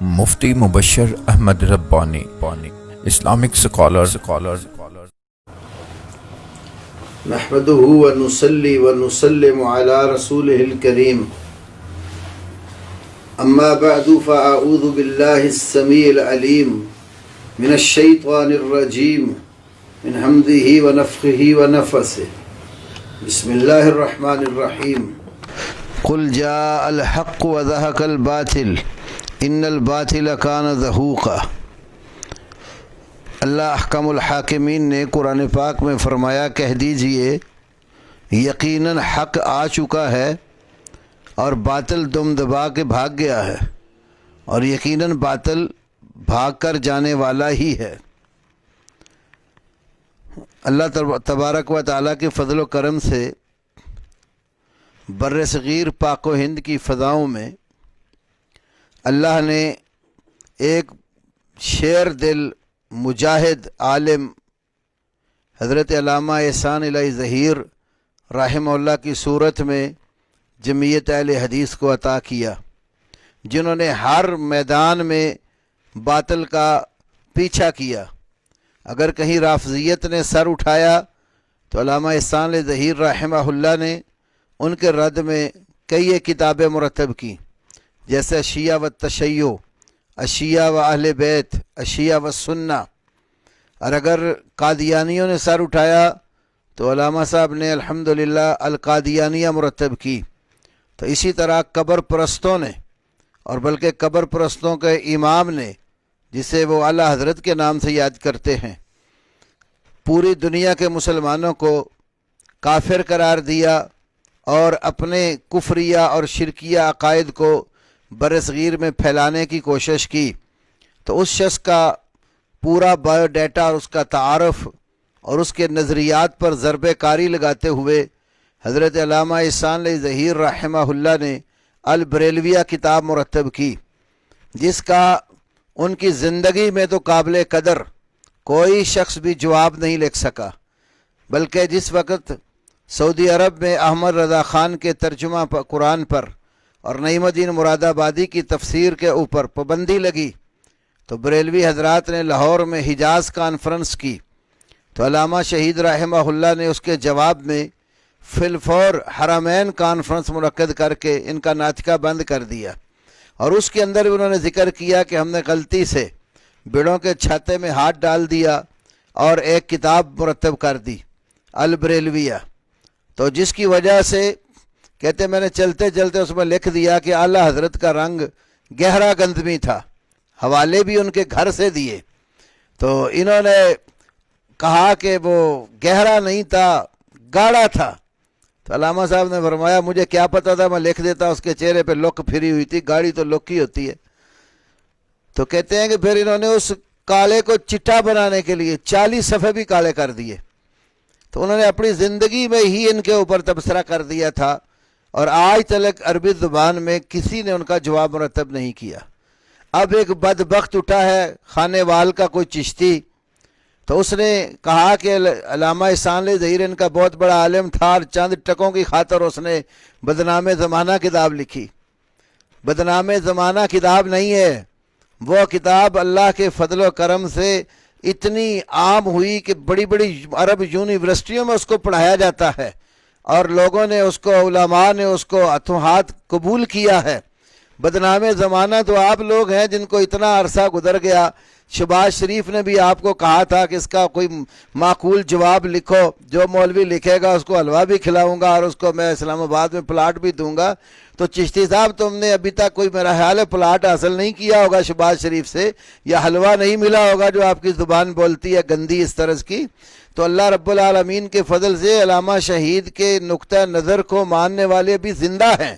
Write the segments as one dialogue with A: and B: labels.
A: مفتی مبشر احمد ربانی Islamic scholar
B: نحمده ونصلي ونسلم على رسوله الكريم اما بعد فاعوذ بالله السميع العليم من الشيطان الرجيم من همزه ونفخه ونفثه بسم الله الرحمن الرحيم قل جاء الحق وزهق الباطل ان الباطل كان زهوقا۔ اللہ احکم الحاکمین نے قرآن پاک میں فرمایا، کہہ دیجئے یقیناً حق آ چکا ہے اور باطل دم دبا کے بھاگ گیا ہے، اور یقیناً باطل بھاگ کر جانے والا ہی ہے۔ اللہ تبارک و تعالیٰ کے فضل و کرم سے بر صغیر پاک و ہند کی فضاؤں میں اللہ نے ایک شیر دل مجاہد عالم حضرت علامہ احسان الہی ظہیر رحمہ اللہ کی صورت میں جمعیت اہل حدیث کو عطا کیا، جنہوں نے ہر میدان میں باطل کا پیچھا کیا۔ اگر کہیں رافضیت نے سر اٹھایا تو علامہ احسان الہی ظہیر رحمہ اللہ نے ان کے رد میں کئی کتابیں مرتب کی، جیسے شیعہ و تشیع، اشیعہ و اہل بیت، اشیعہ و سنہ۔ اور اگر قادیانیوں نے سر اٹھایا تو علامہ صاحب نے الحمدللہ القادیانیہ مرتب کی۔ تو اسی طرح قبر پرستوں نے، اور بلکہ قبر پرستوں کے امام نے، جسے وہ اعلیٰ حضرت کے نام سے یاد کرتے ہیں، پوری دنیا کے مسلمانوں کو کافر قرار دیا اور اپنے کفریہ اور شرکیہ عقائد کو برصغیر میں پھیلانے کی کوشش کی۔ تو اس شخص کا پورا بایو ڈیٹا اور اس کا تعارف اور اس کے نظریات پر ضرب کاری لگاتے ہوئے حضرت علامہ احسان الہی ظہیر رحمہ اللہ نے البریلویہ کتاب مرتب کی، جس کا ان کی زندگی میں تو قابل قدر کوئی شخص بھی جواب نہیں لکھ سکا، بلکہ جس وقت سعودی عرب میں احمد رضا خان کے ترجمہ قرآن پر اور نعیم الدین مراد آبادی کی تفسیر کے اوپر پابندی لگی تو بریلوی حضرات نے لاہور میں حجاز کانفرنس کی، تو علامہ شہید رحمہ اللہ نے اس کے جواب میں فی الفور حرمین کانفرنس منعقد کر کے ان کا ناطقہ بند کر دیا، اور اس کے اندر بھی انہوں نے ذکر کیا کہ ہم نے غلطی سے بیڑوں کے چھاتے میں ہاتھ ڈال دیا اور ایک کتاب مرتب کر دی البریلویہ، تو جس کی وجہ سے کہتے میں نے چلتے چلتے اس میں لکھ دیا کہ اعلیٰ حضرت کا رنگ گہرا گندمی تھا، حوالے بھی ان کے گھر سے دیے۔ تو انہوں نے کہا کہ وہ گہرا نہیں تھا، گاڑھا تھا۔ تو علامہ صاحب نے فرمایا مجھے کیا پتہ تھا، میں لکھ دیتا، اس کے چہرے پہ لک پھری ہوئی تھی، گاڑی تو لک ہی ہوتی ہے۔ تو کہتے ہیں کہ پھر انہوں نے اس کالے کو چٹا بنانے کے لیے 40 صفحے بھی کالے کر دیے۔ تو انہوں نے اپنی زندگی میں ہی ان کے اوپر تبصرہ کر دیا تھا، اور آج تلک عربی زبان میں کسی نے ان کا جواب مرتب نہیں کیا۔ اب ایک بدبخت اٹھا ہے خانے وال کا کوئی چشتی، تو اس نے کہا کہ علامہ احسان الہی ظہیر ان کا بہت بڑا عالم تھا، اور چند ٹکوں کی خاطر اس نے بدنام زمانہ کتاب لکھی۔ بدنام زمانہ کتاب نہیں ہے، وہ کتاب اللہ کے فضل و کرم سے اتنی عام ہوئی کہ بڑی بڑی عرب یونیورسٹیوں میں اس کو پڑھایا جاتا ہے، اور لوگوں نے اس کو، علماء نے اس کو ہاتھوں ہاتھ قبول کیا ہے۔ بدنام زمانہ تو آپ لوگ ہیں جن کو اتنا عرصہ گزر گیا۔ شہباز شریف نے بھی آپ کو کہا تھا کہ اس کا کوئی معقول جواب لکھو، جو مولوی لکھے گا اس کو حلوہ بھی کھلاؤں گا اور اس کو میں اسلام آباد میں پلاٹ بھی دوں گا۔ تو چشتی صاحب تم نے ابھی تک کوئی میرا خیال ہے پلاٹ حاصل نہیں کیا ہوگا شہباز شریف سے، یا حلوہ نہیں ملا ہوگا جو آپ کی زبان بولتی ہے گندی اس طرز کی۔ تو اللہ رب العالمین کے فضل سے علامہ شہید کے نقطہ نظر کو ماننے والے بھی زندہ ہیں۔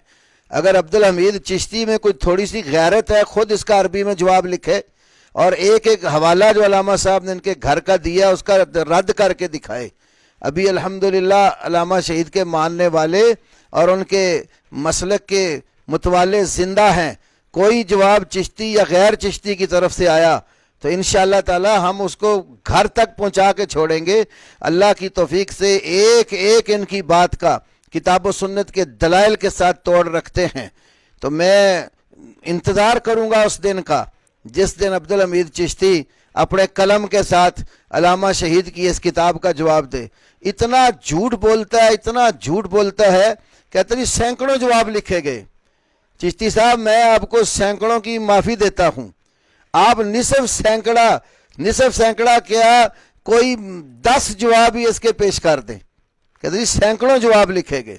B: اگر عبدالحمید چشتی میں کوئی تھوڑی سی غیرت ہے، خود اس کا عربی میں جواب لکھے، اور ایک ایک حوالہ جو علامہ صاحب نے ان کے گھر کا دیا اس کا رد کر کے دکھائے۔ ابھی الحمدللہ علامہ شہید کے ماننے والے اور ان کے مسلک کے متوالے زندہ ہیں۔ کوئی جواب چشتی یا غیر چشتی کی طرف سے آیا تو انشاءاللہ تعالی ہم اس کو گھر تک پہنچا کے چھوڑیں گے۔ اللہ کی توفیق سے ایک ایک ان کی بات کا کتاب و سنت کے دلائل کے ساتھ توڑ رکھتے ہیں۔ تو میں انتظار کروں گا اس دن کا جس دن عبدالحمید چشتی اپنے قلم کے ساتھ علامہ شہید کی اس کتاب کا جواب دے، اتنا جھوٹ بولتا ہے، اتنا جھوٹ بولتا ہے، کہتے ہیں سینکڑوں جواب لکھے گئے۔ چشتی صاحب میں آپ کو سینکڑوں کی معافی دیتا ہوں، آپ نصف سینکڑا کیا کوئی 10 جواب ہی اس کے پیش کر دیں، کہتے ہیں سینکڑوں جواب لکھے گئے۔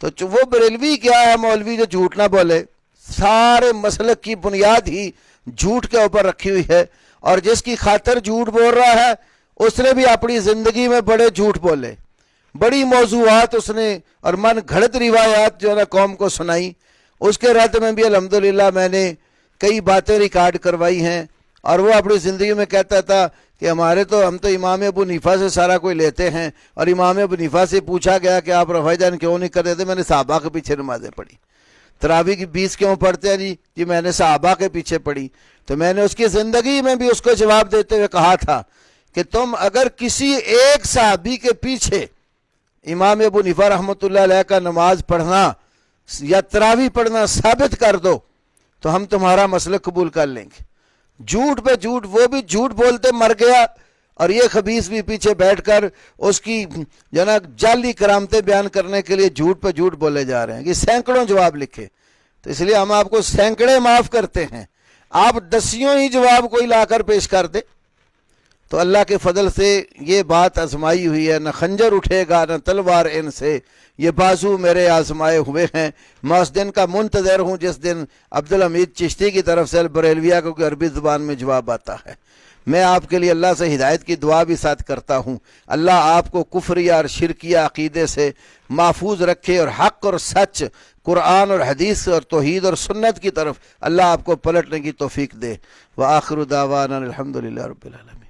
B: تو وہ بریلوی کیا ہے مولوی جو جھوٹ نہ بولے، سارے مسلک کی بنیاد ہی جھوٹ کے اوپر رکھی ہوئی ہے، اور جس کی خاطر جھوٹ بول رہا ہے اس نے بھی اپنی زندگی میں بڑے جھوٹ بولے، بڑی موضوعات اس نے اور من گھڑت روایات جو ہے قوم کو سنائی۔ اس کے رد میں بھی الحمدللہ میں نے کئی باتیں ریکارڈ کروائی ہیں، اور وہ اپنی زندگی میں کہتا تھا کہ ہم تو امام ابو حنیفہ سے سارا کوئی لیتے ہیں، اور امام ابو حنیفہ سے پوچھا گیا کہ آپ رفع جان کیوں نہیں کرتے تھے، میں نے صحابہ کے پیچھے نمازیں پڑھی۔ تراویح کی 20 کیوں پڑھتے ہیں جی میں نے صحابہ کے پیچھے پڑھی۔ تو میں نے اس کی زندگی میں بھی اس کو جواب دیتے ہوئے کہا تھا کہ تم اگر کسی ایک صحابی کے پیچھے امام ابو حنیفہ رحمۃ اللہ علیہ کا نماز پڑھنا یا تراویح پڑھنا ثابت کر دو تو ہم تمہارا مسلک قبول کر لیں گے۔ جھوٹ پہ جھوٹ، وہ بھی جھوٹ بولتے مر گیا، اور یہ خبیث بھی پیچھے بیٹھ کر اس کی جعلی کرامتیں بیان کرنے کے لیے جھوٹ پہ جھوٹ بولے جا رہے ہیں کہ سینکڑوں جواب لکھے۔ تو اس لیے ہم آپ کو سینکڑے معاف کرتے ہیں، آپ 10 ہی جواب کوئی لا کر پیش کر دے تو اللہ کے فضل سے یہ بات آزمائی ہوئی ہے، نہ خنجر اٹھے گا نہ تلوار ان سے، یہ بازو میرے آزمائے ہوئے ہیں۔ میں اس دن کا منتظر ہوں جس دن عبدالحمید چشتی کی طرف سے البریلویہ کو عربی زبان میں جواب آتا ہے۔ میں آپ کے لیے اللہ سے ہدایت کی دعا بھی ساتھ کرتا ہوں، اللہ آپ کو کفریہ اور شرکیہ عقیدے سے محفوظ رکھے، اور حق اور سچ، قرآن اور حدیث اور توحید اور سنت کی طرف اللہ آپ کو پلٹنے کی توفیق دے۔ وآخر دعوانا الحمدللہ رب العالمین۔